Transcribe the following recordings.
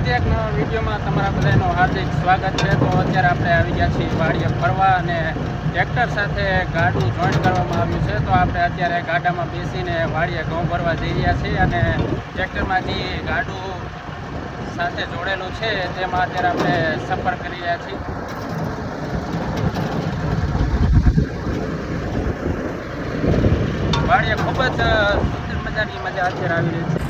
ફરીથી એક નવા વિડીયોમાં તમારા બધાનું હાર્દિક સ્વાગત છે। તો અત્યારે આપણે આવી ગયા છીએ વાડીએ ફરવા અને ટ્રેક્ટર સાથે ગાડું જોઈન્ટ કરવામાં આવ્યું છે। તો આપણે અત્યારે ગાડામાં બેસીને વાડીએ ઘઉં ભરવા જઈ રહ્યા છીએ અને ટ્રેક્ટરમાંથી ગાડું સાથે જોડેલું છે તેમાં અત્યારે આપણે સફર કરી રહ્યા છીએ। વાડીએ ખૂબ જ સુંદર મજાની મજા અત્યારે આવી રહી છે।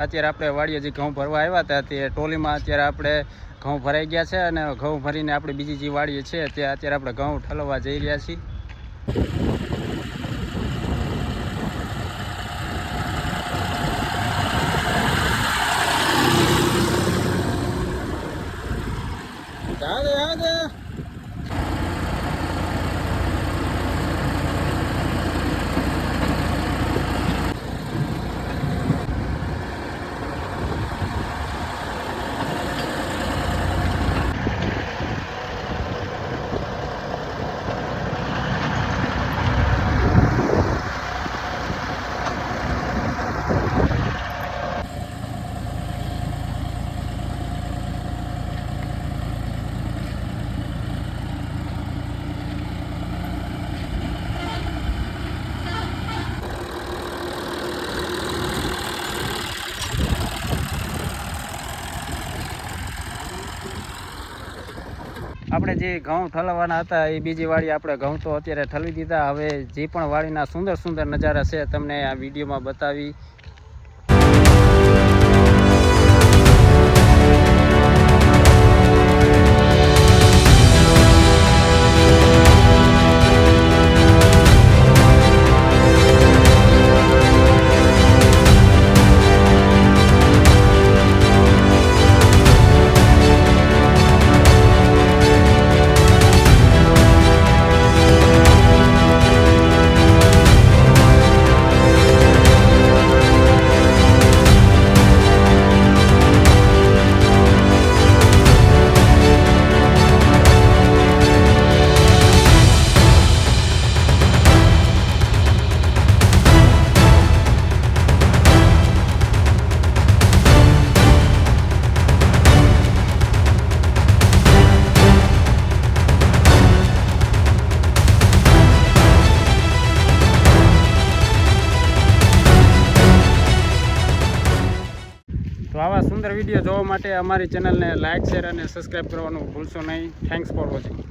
અત્યારે આપણે વાડીએ જે ઘઉં ભરવા આવ્યા હતા તે ટોલીમાં અત્યારે આપણે ઘઉં ભરાઈ ગયા છે અને ઘઉં ભરીને આપણે બીજી જે વાડીએ છે ત્યાં અત્યારે આપણે ઘઉં ઠલવવા જઈ રહ્યા છીએ। આપણે જે ઘઉં ઠલવવાના હતા એ બીજી વાડી આપણે ઘઉં તો અત્યારે ઠલવી દીધા। હવે જે પણ વાડીના સુંદર સુંદર નજારા છે તમને આ વિડીયોમાં બતાવી। તો આવા સુંદર વિડીયો જોવા માટે અમારી ચેનલને લાઇક શેર અને સબસ્ક્રાઈબ કરવાનું ભૂલશો નહીં। Thanks for watching.